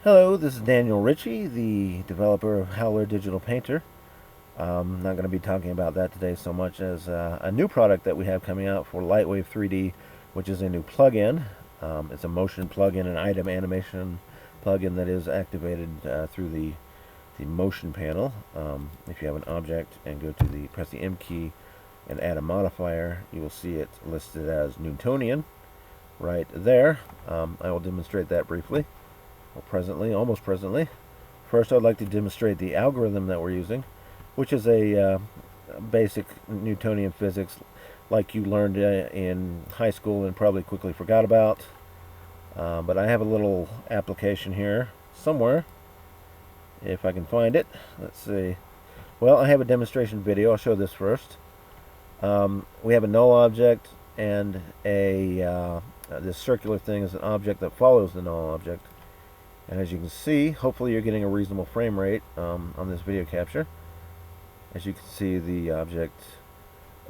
Hello, this is Daniel Ritchie, the developer of Howler Digital Painter. I'm not going to be talking about that today so much as a new product that we have coming out for Lightwave 3D, which is a new plugin. It's a motion plugin, an item animation plugin that is activated through the motion panel. If you have an object and press the M key and add a modifier, you will see it listed as Newtonian right there. I will demonstrate that briefly. Almost presently. First, I'd like to demonstrate the algorithm that we're using, which is a basic Newtonian physics like you learned in high school and probably quickly forgot about. But I have a little application here somewhere, if I can find it. Let's see. Well, I have a demonstration video. I'll show this first. We have a null object, and this circular thing is an object that follows the null object. And as you can see, hopefully you're getting a reasonable frame rate on this video capture. As you can see, the object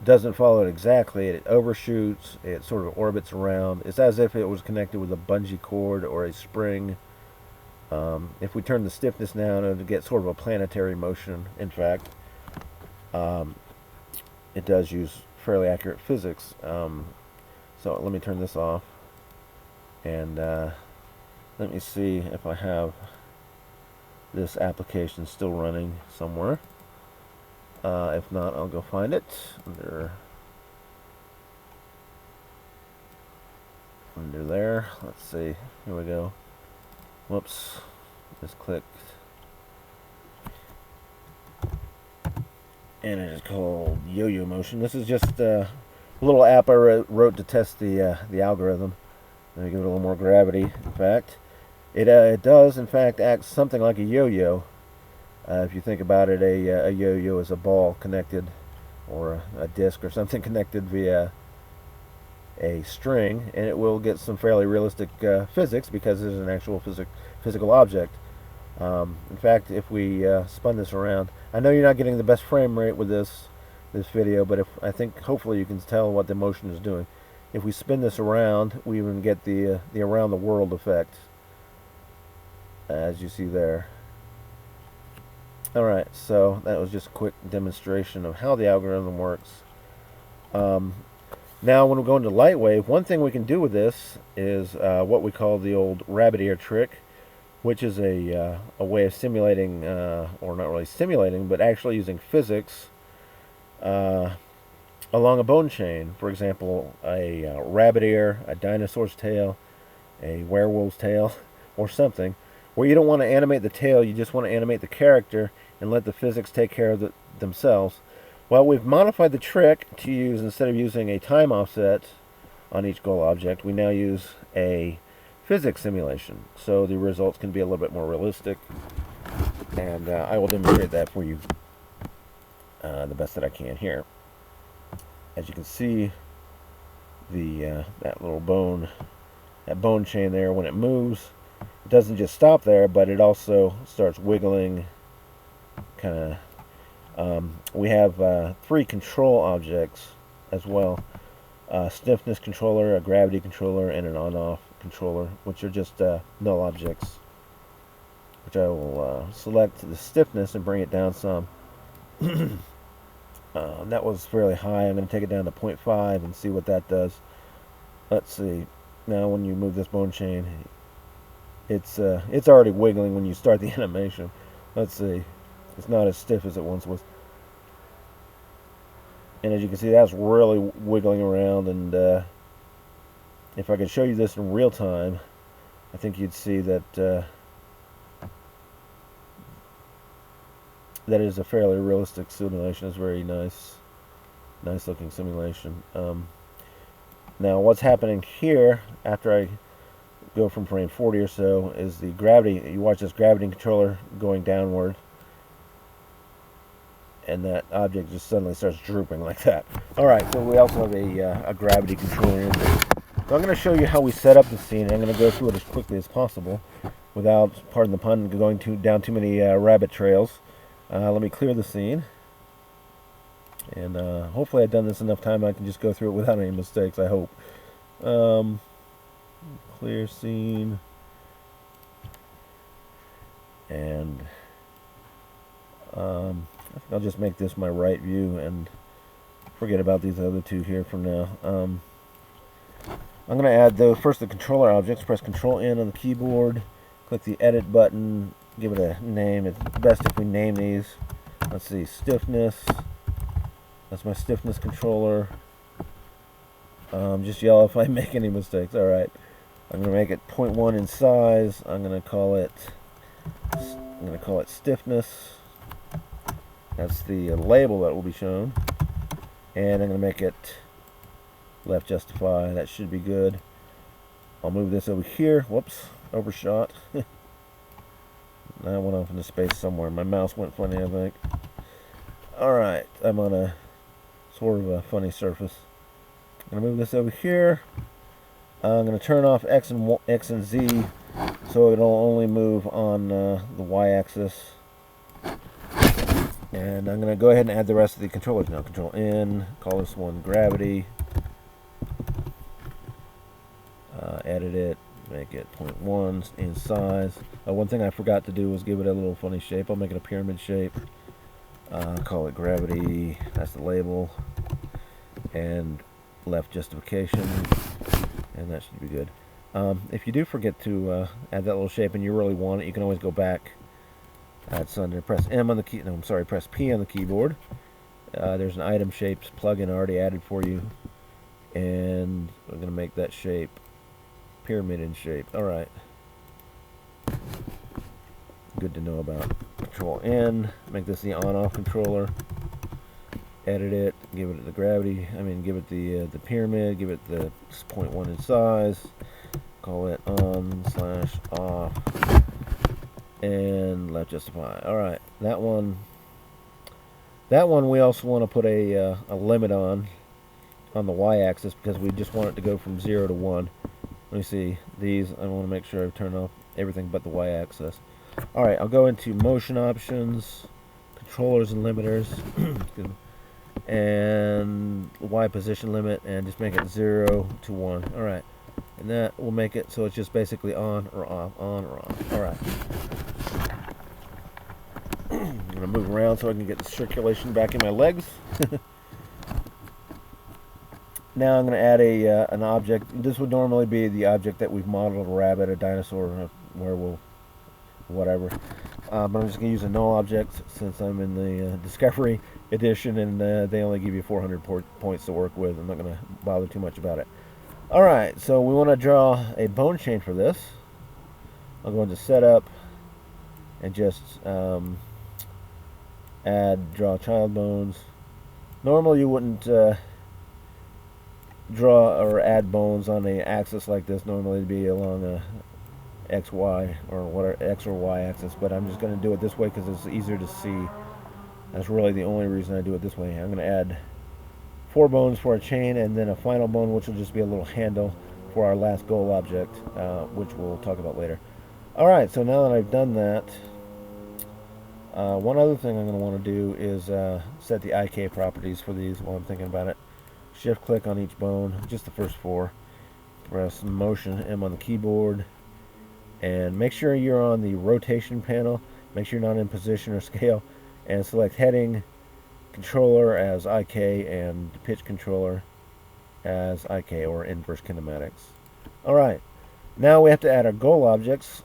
doesn't follow it exactly. It overshoots, it sort of orbits around. It's as if it was connected with a bungee cord or a spring. If we turn the stiffness down, it'll get sort of a planetary motion. In fact, it does use fairly accurate physics. So let me turn this off. And let me see if I have this application still running somewhere. If not, I'll go find it under there. Let's see. Here we go. Whoops. Just clicked. And it is called Yo-Yo Motion. This is just a little app I wrote to test the algorithm. Let me give it a little more gravity. In fact, it does, in fact, act something like a yo-yo. If you think about it, a yo-yo is a ball connected, or a disc or something connected via a string, and it will get some fairly realistic physics because it is an actual physical object. In fact, if we spun this around, I know you're not getting the best frame rate with this video, but I think hopefully you can tell what the motion is doing. If we spin this around, we even get the around the world effect, as you see there. Alright, so that was just a quick demonstration of how the algorithm works. Now when we go into Lightwave, one thing we can do with this is what we call the old rabbit ear trick, which is a way of simulating, or not really simulating, but actually using physics along a bone chain. For example, a rabbit ear, a dinosaur's tail, a werewolf's tail, or something, where you don't want to animate the tail, you just want to animate the character and let the physics take care of themselves. Well, we've modified the trick to use, instead of using a time offset on each goal object, we now use a physics simulation. So the results can be a little bit more realistic. And I will demonstrate that for you the best that I can here. As you can see, that little bone chain there, when it moves, it doesn't just stop there, but it also starts wiggling. We have 3 control objects as well: a stiffness controller, a gravity controller, and an on-off controller, which are just null objects. Which I will select the stiffness and bring it down some. That was fairly high. I'm going to take it down to 0.5 and see what that does. Let's see. Now, when you move this bone chain, it's already wiggling when you start the animation. Let's see. It's not as stiff as it once was. And as you can see, that's really wiggling around. And if I could show you this in real time, I think you'd see that that is a fairly realistic simulation. It's very nice looking simulation. Now, what's happening here after I go from frame 40 or so is the gravity. You watch this gravity controller going downward, and that object just suddenly starts drooping like that. Alright, so we also have a gravity controller in there. So I'm going to show you how we set up the scene. I'm going to go through it as quickly as possible without, pardon the pun, going down too many rabbit trails. Let me clear the scene. And hopefully I've done this enough time I can just go through it without any mistakes, I hope. Clear scene. And I'll just make this my right view and forget about these other two here for now. I'm going to add first the controller objects. Press Control N on the keyboard, click the edit button, give it a name. It's best if we name these. Let's see, stiffness. That's my stiffness controller. Just yell if I make any mistakes. Alright. I'm going to make it 0.1 in size. I'm going to call it stiffness. That's the label that will be shown. And I'm going to make it left justify. That should be good. I'll move this over here. Whoops. Overshot. That went off into space somewhere. My mouse went funny, I think. Alright. I'm on a sort of a funny surface. I'm going to move this over here. I'm going to turn off X and Z so it'll only move on the Y-axis. And I'm going to go ahead and add the rest of the controllers now. Control N, call this one gravity. Edit it, make it 0.1 in size. One thing I forgot to do was give it a little funny shape. I'll make it a pyramid shape. Call it gravity. That's the label. And left justification. And that should be good. If you do forget to add that little shape and you really want it, you can always go back. Add something. Press M on the key. No, I'm sorry. Press P on the keyboard. There's an item shapes plugin already added for you, and we're going to make that shape pyramid in shape. All right. Good to know about. Control N. Make this the on-off controller. Edit it. Give it the gravity. Give it the pyramid. Give it the 0.1 in size. Call it on/off. And left justify. All right, that one we also want to put a limit on the y-axis because we just want it to go from 0 to 1. Let me see these. I want to make sure I turn off everything but the y-axis. All right, I'll go into motion options, controllers and limiters, and y position limit, and just make it 0 to 1. All right, and that will make it so it's just basically on or off, on or off. All right. I'm going to move around so I can get the circulation back in my legs. Now I'm going to add an object. This would normally be the object that we've modeled: a rabbit, a dinosaur, a werewolf, whatever. But I'm just going to use a null object since I'm in the Discovery edition and they only give you 400 points to work with. I'm not going to bother too much about it. Alright, so we want to draw a bone chain for this. I'll go into Setup and just draw child bones. Normally you wouldn't draw or add bones on an axis like this. Normally it'd be along a X, Y, or whatever, X or Y axis, but I'm just going to do it this way because it's easier to see. That's really the only reason I do it this way. I'm going to add 4 bones for a chain and then a final bone, which will just be a little handle for our last goal object, which we'll talk about later. Alright, so now that I've done that, one other thing I'm going to want to do is set the IK properties for these while I'm thinking about it. Shift click on each bone, just the first 4. Press motion M on the keyboard, and make sure you're on the rotation panel. Make sure you're not in position or scale, and select heading controller as IK and pitch controller as IK, or inverse kinematics. Alright, now we have to add our goal objects,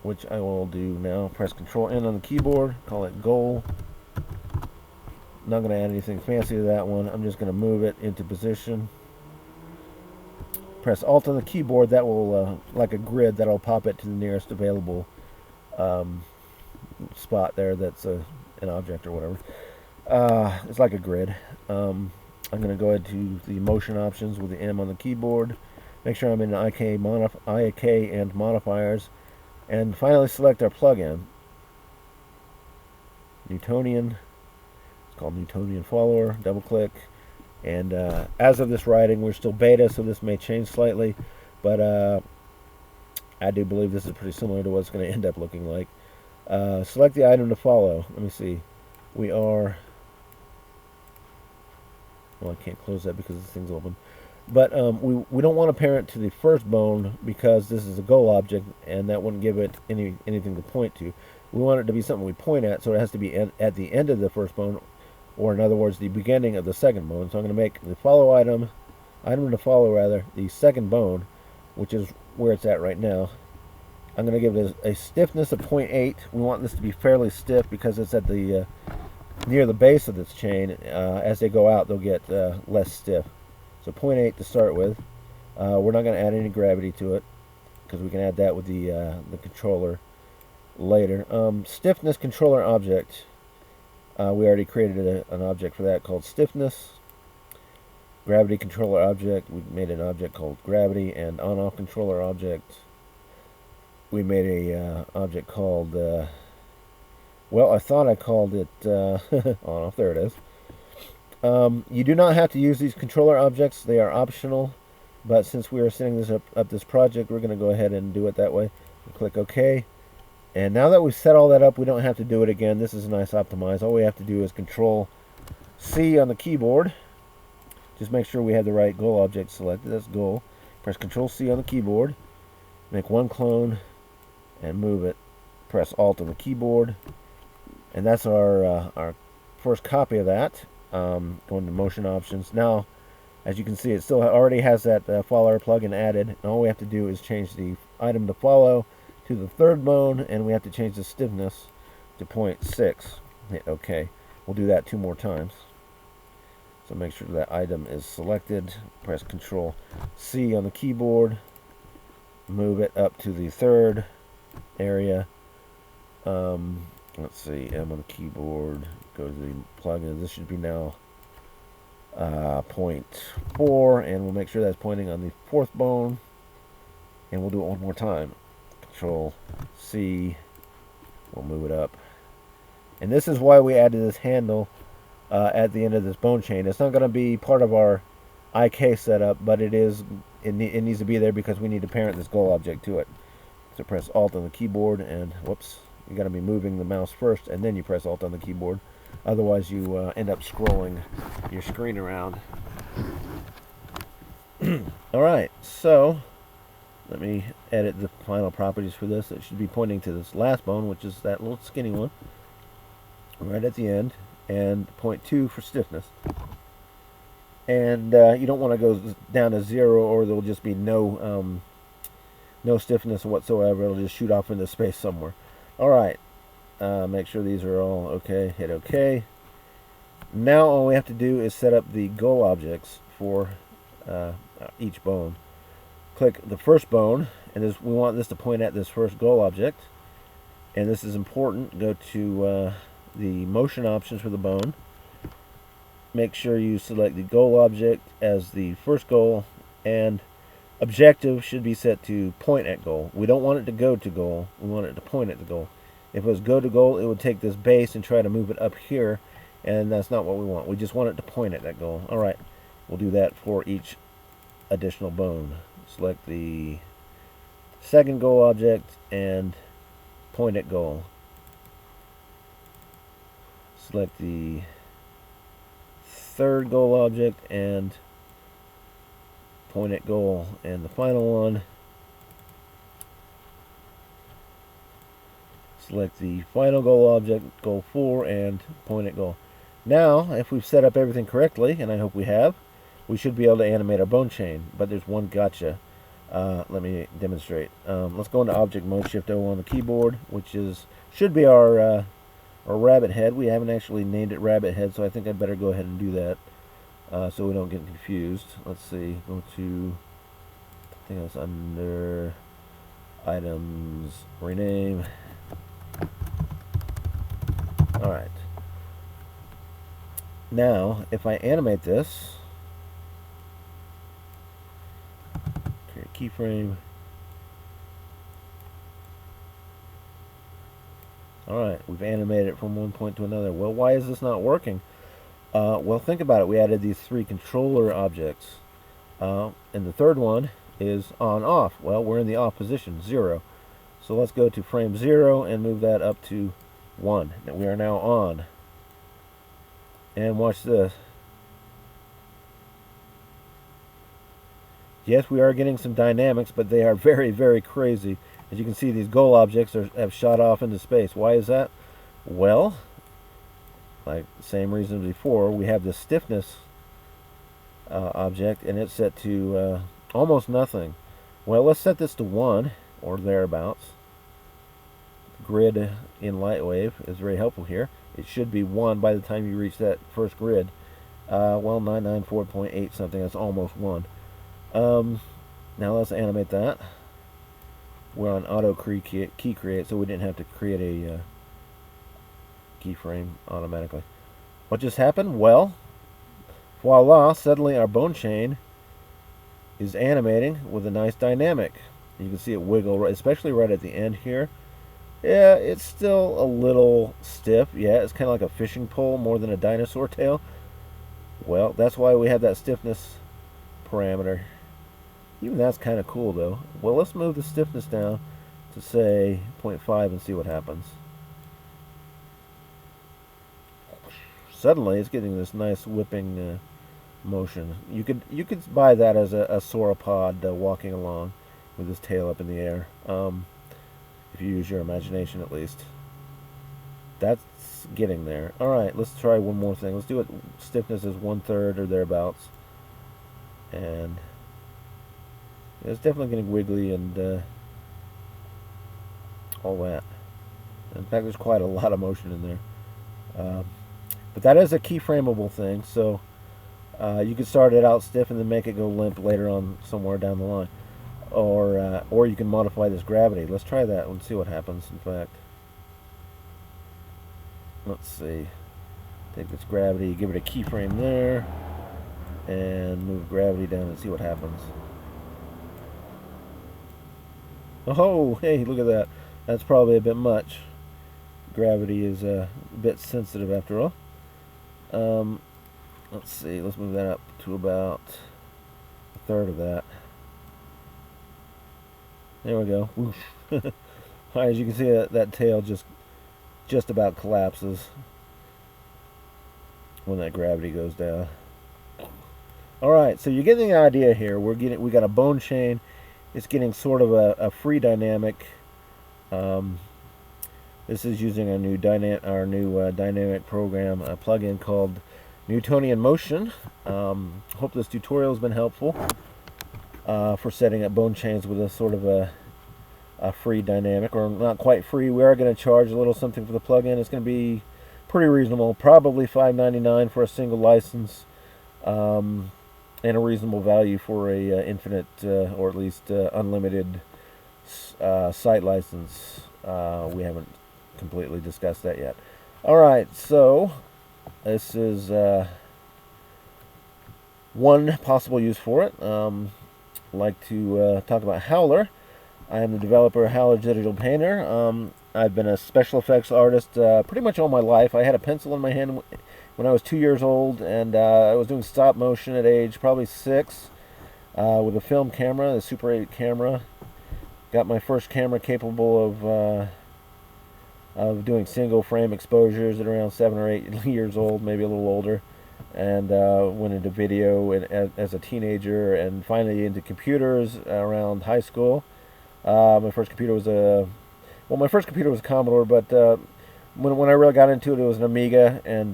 which I will do now. Press Control N on the keyboard, call it goal. Not going to add anything fancy to that one. I'm just going to move it into position. Press Alt on the keyboard. That will, like a grid, that'll pop it to the nearest available spot there that's an object or whatever. It's like a grid. I'm going to go ahead to the motion options with the M on the keyboard. Make sure I'm in IK and modifiers. And finally select our plugin. Newtonian. It's called Newtonian Follower. Double click. And as of this writing, we're still beta, so this may change slightly. But I do believe this is pretty similar to what it's going to end up looking like. Select the item to follow. Let me see. We are... Well, I can't close that because this thing's open. But we don't want to parent to the first bone because this is a goal object, and that wouldn't give it anything to point to. We want it to be something we point at, so it has to be at the end of the first bone, or in other words, the beginning of the second bone. So I'm going to make the follow item to follow rather, the second bone, which is where it's at right now. I'm going to give it a stiffness of 0.8. We want this to be fairly stiff because it's at the near the base of this chain. As they go out, they'll get less stiff. So 0.8 to start with. We're not going to add any gravity to it because we can add that with the controller later. Stiffness controller object. We already created an object for that called stiffness. Gravity controller object. We made an object called gravity, and on-off controller object. We made a object called. Well, I thought I called it on-off. There it is. You do not have to use these controller objects. They are optional. But since we are setting this up this project, we're going to go ahead and do it that way. Click OK. And now that we've set all that up, we don't have to do it again. This is a nice optimize. All we have to do is Control C on the keyboard. Just make sure we have the right goal object selected. That's goal. Press Control C on the keyboard. Make one clone and move it. Press Alt on the keyboard. And that's our first copy of that. Going to motion options. Now, as you can see, it still already has that follower plugin added. And all we have to do is change the item to follow to the third bone, and we have to change the stiffness to 0.6. Hit OK. We'll do that 2 more times. So make sure that item is selected. Press Control C on the keyboard. Move it up to the third area. Let's see, M on the keyboard. Go to the plugin. This should be now 0.4, and we'll make sure that's pointing on the fourth bone. And we'll do it one more time. Control C. We'll move it up. And this is why we added this handle at the end of this bone chain. It's not going to be part of our IK setup, but it needs to be there because we need to parent this goal object to it. So press Alt on the keyboard, and whoops, you got to be moving the mouse first, and then you press Alt on the keyboard. Otherwise, you end up scrolling your screen around. All right, so let me edit the final properties for this. It should be pointing to this last bone, which is that little skinny one, right at the end, and 0.2 for stiffness. And you don't want to go down to 0, or there'll just be no stiffness whatsoever. It'll just shoot off into space somewhere. All right. Make sure these are all okay. Hit OK. Now all we have to do is set up the goal objects for each bone. Click the first bone, and we want this to point at this first goal object. And this is important. Go to the motion options for the bone. Make sure you select the goal object as the first goal, and objective should be set to point at goal. We don't want it to go to goal. We want it to point at the goal. If it was go to goal, it would take this base and try to move it up here, and that's not what we want. We just want it to point at that goal. All right, we'll do that for each additional bone. Select the second goal object and point at goal. Select the third goal object and point at goal, and the final one, select the final goal object, goal 4, and point at goal. Now, if we've set up everything correctly, and I hope we have, we should be able to animate our bone chain, but there's one gotcha. Let me demonstrate. Let's go into object mode, Shift O on the keyboard, which should be our rabbit head. We haven't actually named it rabbit head, so I think I'd better go ahead and do that so we don't get confused. Let's see, go to, I think that's under items, rename. Alright. Now, if I animate this, create a keyframe. Alright, we've animated it from one point to another. Well, why is this not working? Well, think about it. We added these 3 controller objects. And the third one is on-off. Well, we're in the off position, 0. So let's go to frame 0 and move that up to 1. And we are now on. And watch this. Yes, we are getting some dynamics, but they are very, very crazy. As you can see, these goal objects have shot off into space. Why is that? Well, like same reason before, we have this stiffness object, and it's set to almost nothing. Well, let's set this to 1 or thereabouts. Grid in Lightwave is very helpful here. It should be 1 by the time you reach that first grid. Well, 994.8 something, that's almost 1. Now let's animate that. We're on auto key create, so we didn't have to create a keyframe automatically. What just happened? Well, voila, suddenly our bone chain is animating with a nice dynamic. You can see it wiggle, especially right at the end here. Yeah, it's still a little stiff. Yeah, it's kind of like a fishing pole more than a dinosaur tail. Well, that's why we have that stiffness parameter. Even that's kind of cool, though. Well, let's move the stiffness down to, say, 0.5 and see what happens. Suddenly, it's getting this nice whipping motion. You could buy that as a sauropod walking along with his tail up in the air. If you use your imagination, at least. That's getting there. All right, let's try one more thing. Let's do it. Stiffness is 1/3 or thereabouts, and it's definitely getting wiggly and all that. In fact, there's quite a lot of motion in there. But that is a keyframeable thing, so you can start it out stiff and then make it go limp later on somewhere down the line. Or you can modify this gravity. Let's try that and see what happens, in fact. Let's see. Take this gravity, give it a keyframe there, and move gravity down and see what happens. Oh, hey, look at that. That's probably a bit much. Gravity is a bit sensitive after all. Let's see. Let's move that up to about 1/3 of that. There we go. Alright, as you can see, that tail just about collapses when that gravity goes down. Alright, so you're getting the idea here. We got a bone chain. It's getting sort of a free dynamic. This is using our new dynamic program, a plugin called Newtonian Motion. Hope this tutorial has been helpful for setting up bone chains with a sort of a free dynamic, or not quite free. We are going to charge a little something for the plugin. It's going to be pretty reasonable, probably $5.99 for a single license, and a reasonable value for a infinite or at least unlimited site license. We haven't completely discussed that yet. Alright, so this is one possible use for it. I'd like to talk about Howler. I am the developer of Howler Digital Painter. I've been a special effects artist pretty much all my life. I had a pencil in my hand when I was 2 years old, and I was doing stop motion at age probably 6 with a film camera, the Super 8 camera. Got my first camera capable of doing single frame exposures at around 7 or 8 years old, maybe a little older, and went into video as a teenager, and finally into computers around high school. My first computer was a Commodore, but when I really got into it, it was an Amiga, and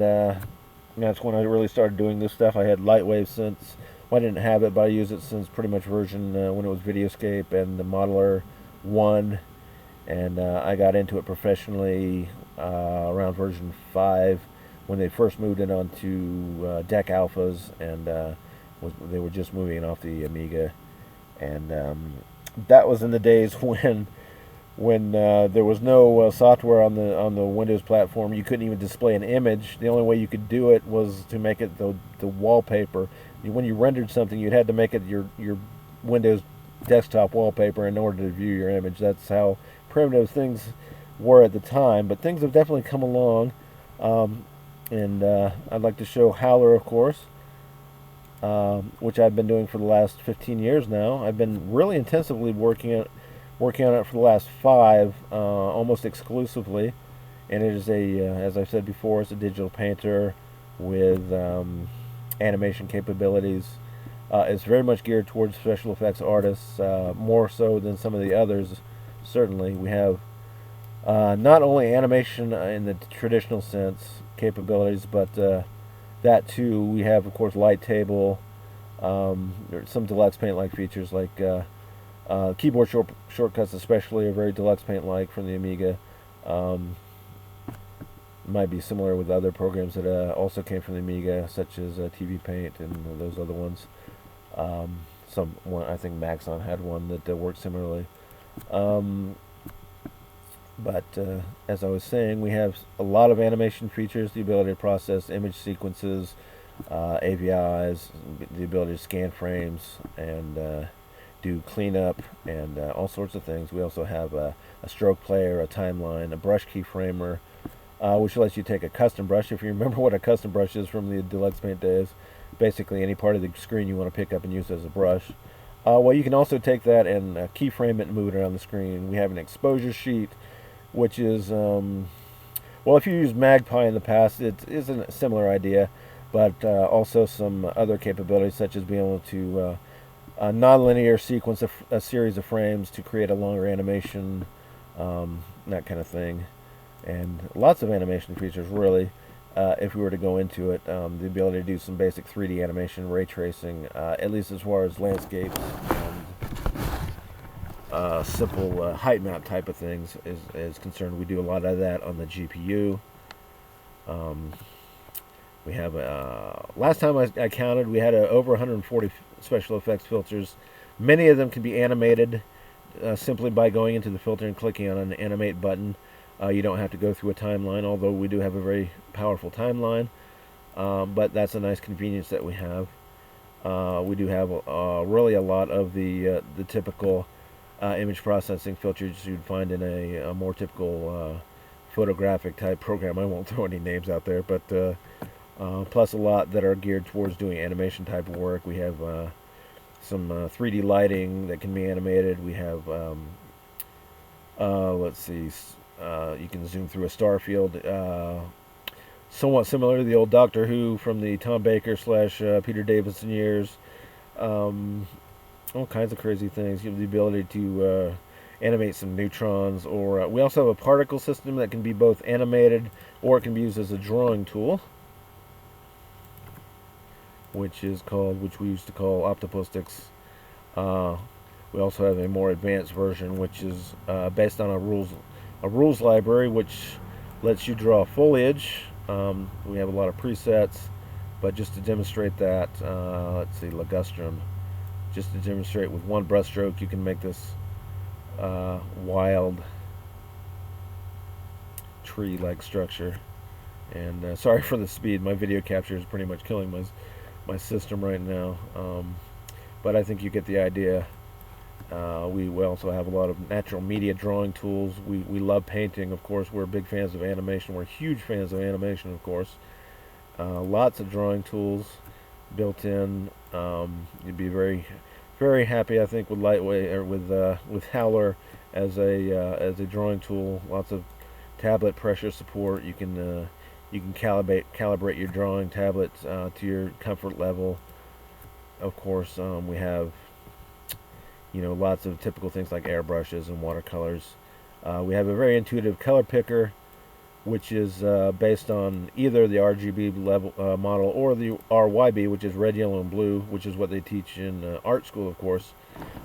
that's when I really started doing this stuff. I had Lightwave since, well, I didn't have it, but I used it since pretty much version when it was Videoscape and the Modeler 1, and I got into it professionally around version 5 when they first moved it onto DEC alphas, and they were just moving it off the Amiga, and that was in the days when there was no software on the Windows platform. You couldn't even display an image. The only way you could do it was to make it the wallpaper. When you rendered something, you'd had to make it your Windows desktop wallpaper in order to view your image. That's how primitive things were at the time. But things have definitely come along, and I'd like to show Howler, of course, which I've been doing for the last 15 years now. I've been really intensively working on it for the last 5, almost exclusively, and it is as I've said before, it's a digital painter with animation capabilities. It's very much geared towards special effects artists, more so than some of the others. Certainly, we have not only animation in the traditional sense capabilities, but that too. We have, of course, light table. There's some deluxe paint-like features like keyboard shortcuts, especially, are very deluxe paint-like from the Amiga. Um, might be similar with other programs that also came from the Amiga, such as TV Paint and those other ones. Some one, I think Maxon had one that worked similarly. Um, but as I was saying, we have a lot of animation features, the ability to process image sequences, AVIs, the ability to scan frames and do cleanup and all sorts of things. We also have a stroke player, a timeline, a brush keyframer, which lets you take a custom brush. If you remember what a custom brush is from the Deluxe Paint days, basically any part of the screen you want to pick up and use as a brush. Well, you can also take that and keyframe it and move it around the screen. We have an exposure sheet, which is, well, if you used Magpie in the past, it is a similar idea, but also some other capabilities, such as being able to non-linear sequence a series of frames to create a longer animation, that kind of thing. And lots of animation features, really, if we were to go into it. The ability to do some basic 3D animation, ray tracing, at least as far as landscapes and simple height map type of things is concerned. We do a lot of that on the GPU. We have, last time I counted, we had over 140 special effects filters. Many of them can be animated simply by going into the filter and clicking on an animate button. You don't have to go through a timeline, although we do have a very powerful timeline. But that's a nice convenience that we have. We do have really a lot of the typical image processing filters you'd find in a more typical photographic type program. I won't throw any names out there, but plus a lot that are geared towards doing animation type of work. We have some 3D lighting that can be animated. We have, let's see, you can zoom through a star field, somewhat similar to the old Doctor Who from the Tom Baker / Peter Davison years. All kinds of crazy things. You have the ability to animate some neutrons, or we also have a particle system that can be both animated or it can be used as a drawing tool, which we used to call Optopustics. We also have a more advanced version, which is based on a rules library, which lets you draw foliage. We have a lot of presets, but just to demonstrate that, let's see, ligustrum. Just to demonstrate with one brush stroke, you can make this wild tree-like structure. And sorry for the speed. My video capture is pretty much killing my system right now. But I think you get the idea. We also have a lot of natural media drawing tools. We love painting, of course. We're big fans of animation. We're huge fans of animation, of course. Lots of drawing tools built in. You'd be very, very happy, I think, with Lightweight or with Howler as a drawing tool. Lots of tablet pressure support. You can calibrate your drawing tablet to your comfort level. Of course, we have lots of typical things like airbrushes and watercolors. We have a very intuitive color picker, which is based on either the RGB level model or the RYB, which is red, yellow, and blue, which is what they teach in art school, of course.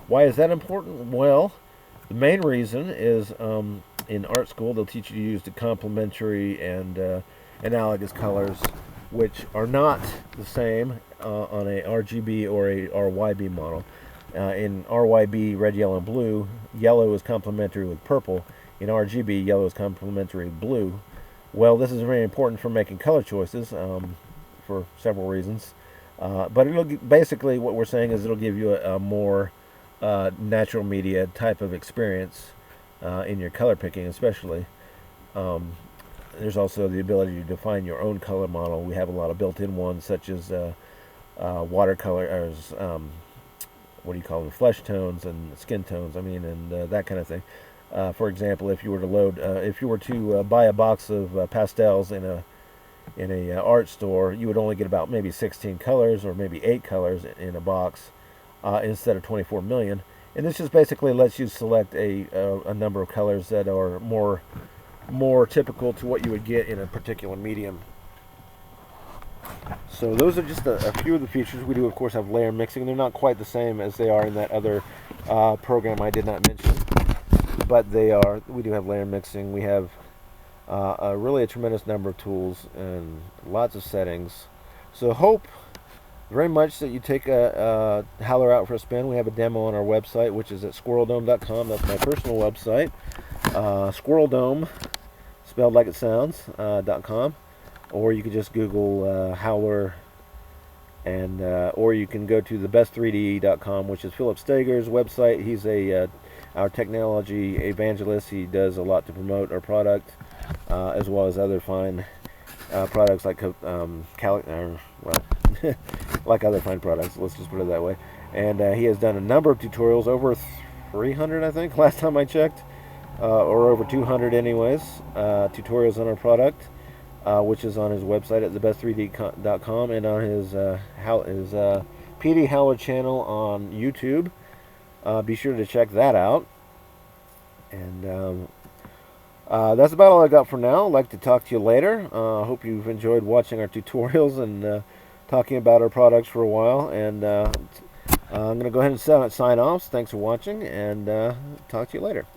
Why is that important? Well, the main reason is in art school they'll teach you to use the complementary and analogous colors, which are not the same on a RGB or a RYB model. In RYB, red, yellow, and blue, yellow is complementary with purple. In RGB, yellow is complementary with blue. Well, this is very important for making color choices for several reasons. But basically what we're saying is it'll give you a more natural media type of experience in your color picking, especially. There's also the ability to define your own color model. We have a lot of built-in ones, such as watercolors, what do you call them, flesh tones and skin tones, and that kind of thing. For example, if you were to buy a box of pastels in in a art store, you would only get about maybe 16 colors or maybe 8 colors in a box instead of 24 million. And this just basically lets you select a number of colors that are more typical to what you would get in a particular medium. So those are just a few of the features. We do, of course, have layer mixing. They're not quite the same as they are in that other program I did not mention, but they are. We do have layer mixing. We have really a tremendous number of tools and lots of settings. So hope very much that you take a Howler out for a spin. We have a demo on our website, which is at squirreldome.com. That's my personal website. Squirreldome, spelled like it sounds, .com. Or you could just Google Howler, and or you can go to thebest3d.com, which is Philip Steger's website. He's our technology evangelist. He does a lot to promote our product, as well as other fine products like like other fine products. Let's just put it that way. And he has done a number of tutorials, over 300, I think, last time I checked, or over 200, anyways, tutorials on our product. Which is on his website at thebest3d.com, and on his PD Howler channel on YouTube. Be sure to check that out. And that's about all I got for now. I'd like to talk to you later. I hope you've enjoyed watching our tutorials and talking about our products for a while. And I'm going to go ahead and sign off. Thanks for watching, and talk to you later.